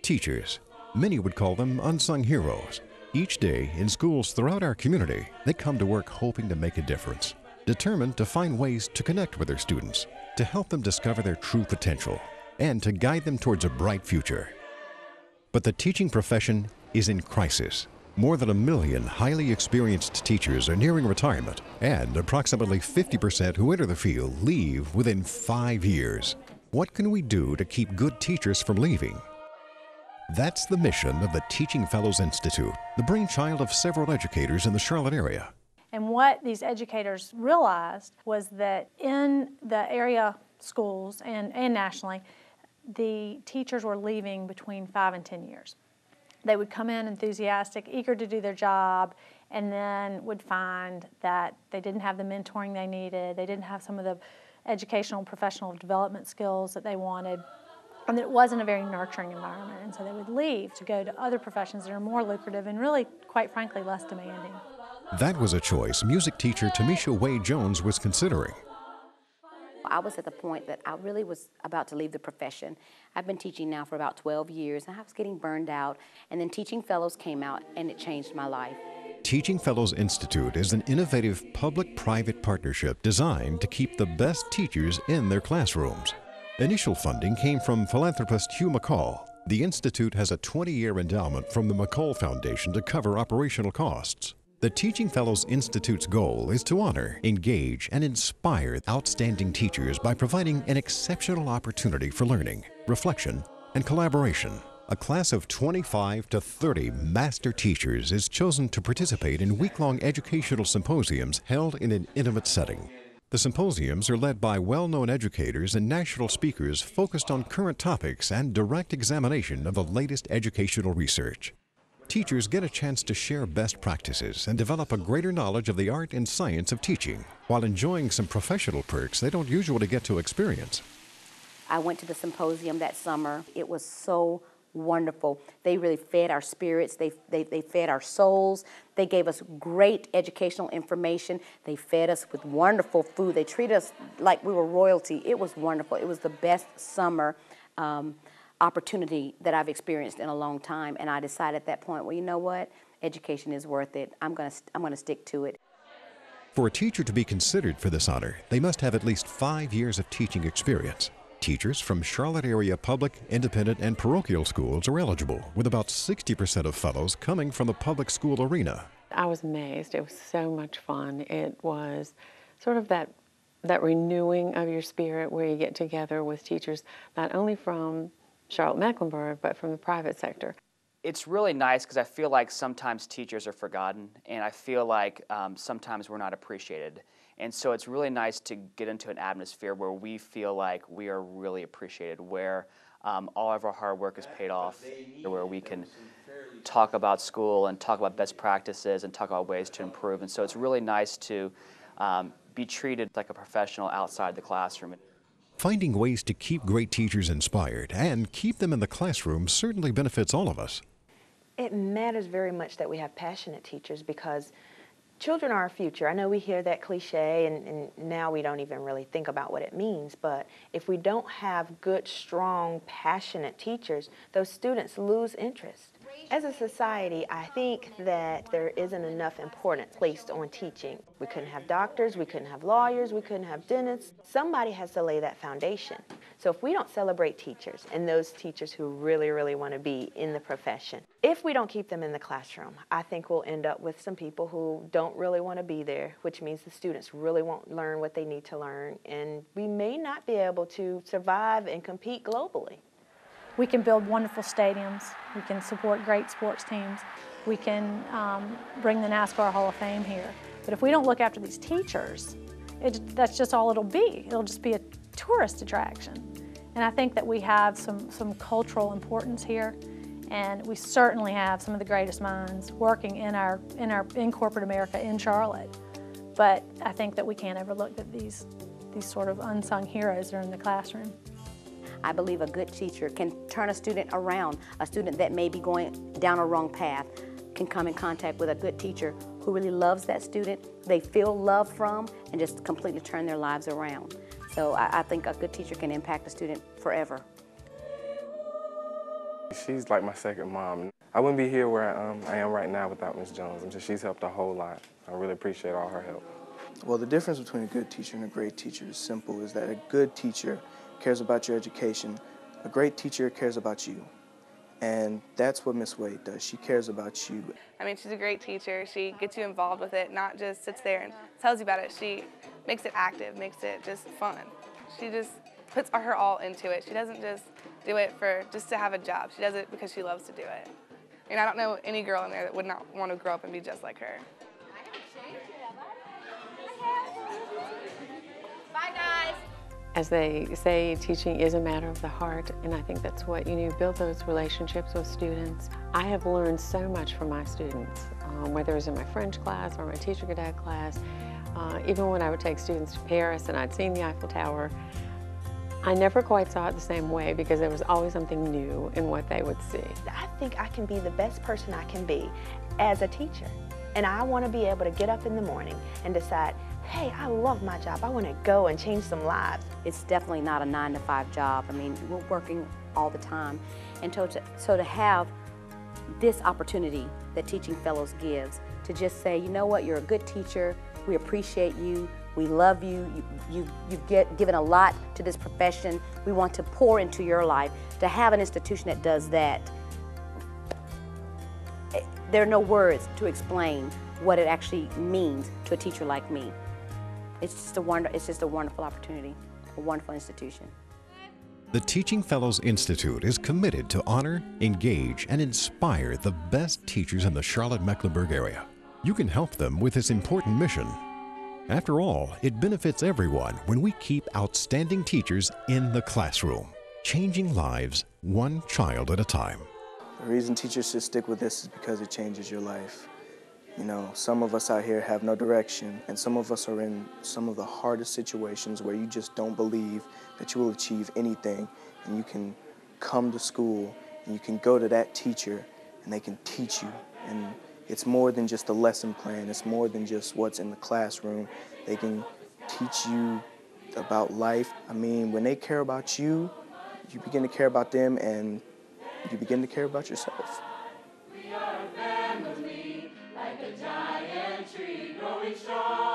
Teachers. Many would call them unsung heroes. Each day in schools throughout our community, they come to work hoping to make a difference, determined to find ways to connect with their students, to help them discover their true potential, and to guide them towards a bright future. But the teaching profession is in crisis. More than 1 million highly experienced teachers are nearing retirement, and approximately 50% who enter the field leave within 5 years. What can we do to keep good teachers from leaving? That's the mission of the Teaching Fellows Institute, the brainchild of several educators in the Charlotte area. And what these educators realized was that in the area schools and nationally, the teachers were leaving between 5 and 10 years. They would come in enthusiastic, eager to do their job, and then would find that they didn't have the mentoring they needed, they didn't have some of the educational and professional development skills that they wanted, and that it wasn't a very nurturing environment. And so they would leave to go to other professions that are more lucrative and really, quite frankly, less demanding. That was a choice music teacher Tamisha Wade-Jones was considering. I was at the point that I really was about to leave the profession. I've been teaching now for about 12 years, and I was getting burned out. And then Teaching Fellows came out, and it changed my life. Teaching Fellows Institute is an innovative public-private partnership designed to keep the best teachers in their classrooms. Initial funding came from philanthropist Hugh McCall. The Institute has a 20-year endowment from the McCall Foundation to cover operational costs. The Teaching Fellows Institute's goal is to honor, engage, and inspire outstanding teachers by providing an exceptional opportunity for learning, reflection, and collaboration. A class of 25 to 30 master teachers is chosen to participate in week-long educational symposiums held in an intimate setting. The symposiums are led by well-known educators and national speakers focused on current topics and direct examination of the latest educational research. Teachers get a chance to share best practices and develop a greater knowledge of the art and science of teaching, while enjoying some professional perks they don't usually get to experience. I went to the symposium that summer. It was so wonderful. They really fed our spirits. They fed our souls. They gave us great educational information. They fed us with wonderful food. They treated us like we were royalty. It was wonderful. It was the best summer opportunity that I've experienced in a long time, and I decided at that point, well, you know what? Education is worth it. I'm gonna stick to it. For a teacher to be considered for this honor, they must have at least 5 years of teaching experience. Teachers from Charlotte area public, independent, and parochial schools are eligible, with about 60% of fellows coming from the public school arena. I was amazed. It was so much fun. It was sort of that renewing of your spirit where you get together with teachers, not only from Charlotte-Mecklenburg, but from the private sector. It's really nice because I feel like sometimes teachers are forgotten, and I feel like sometimes we're not appreciated. And so it's really nice to get into an atmosphere where we feel like we are really appreciated, where all of our hard work is paid off, where we can talk about school and talk about best practices and talk about ways to improve. And so it's really nice to be treated like a professional outside the classroom. Finding ways to keep great teachers inspired and keep them in the classroom certainly benefits all of us. It matters very much that we have passionate teachers, because children are our future. I know we hear that cliche, and now we don't even really think about what it means, but if we don't have good, strong, passionate teachers, those students lose interest. As a society, I think that there isn't enough importance placed on teaching. We couldn't have doctors, we couldn't have lawyers, we couldn't have dentists. Somebody has to lay that foundation. So if we don't celebrate teachers and those teachers who really, really want to be in the profession, if we don't keep them in the classroom, I think we'll end up with some people who don't really want to be there, which means the students really won't learn what they need to learn, and we may not be able to survive and compete globally. We can build wonderful stadiums. We can support great sports teams. We can bring the NASCAR Hall of Fame here. But if we don't look after these teachers, that's just all it'll be. It'll just be a tourist attraction. And I think that we have some cultural importance here, and we certainly have some of the greatest minds working in corporate America in Charlotte. But I think that we can't overlook that these sort of unsung heroes are in the classroom. I believe a good teacher can turn a student around. A student that may be going down a wrong path can come in contact with a good teacher who really loves that student, they feel love from, and just completely turn their lives around. So I think a good teacher can impact a student forever. She's like my second mom. I wouldn't be here where I am right now without Ms. Jones. She's helped a whole lot. I really appreciate all her help. Well, the difference between a good teacher and a great teacher is simple, is that a good teacher cares about your education. A great teacher cares about you. And that's what Miss Wade does. She cares about you. I mean, she's a great teacher. She gets you involved with it, not just sits there and tells you about it. She makes it active, makes it just fun. She just puts her all into it. She doesn't just do it just to have a job. She does it because she loves to do it. And I don't know any girl in there that would not want to grow up and be just like her. Bye, guys. As they say, teaching is a matter of the heart, and I think that's what you need to build those relationships with students. I have learned so much from my students, whether it was in my French class or my teacher cadet class. Even when I would take students to Paris and I'd seen the Eiffel Tower, I never quite saw it the same way because there was always something new in what they would see. I think I can be the best person I can be as a teacher. And I want to be able to get up in the morning and decide, hey, I love my job. I want to go and change some lives. It's definitely not a 9-to-5 job. I mean, we're working all the time. And so to have this opportunity that Teaching Fellows gives, to just say, you know what, you're a good teacher, we appreciate you, we love you, you've given a lot to this profession, we want to pour into your life. To have an institution that does that, there are no words to explain what it actually means to a teacher like me. It's just a wonderful opportunity, a wonderful institution. The Teaching Fellows Institute is committed to honor, engage, and inspire the best teachers in the Charlotte-Mecklenburg area. You can help them with this important mission. After all, it benefits everyone when we keep outstanding teachers in the classroom, changing lives one child at a time. The reason teachers should stick with this is because it changes your life. You know, some of us out here have no direction, and some of us are in some of the hardest situations where you just don't believe that you will achieve anything, and you can come to school and you can go to that teacher and they can teach you. And it's more than just a lesson plan, it's more than just what's in the classroom. They can teach you about life. I mean, when they care about you, you begin to care about them and you begin to care about yourself. We are a family, like a giant tree growing strong.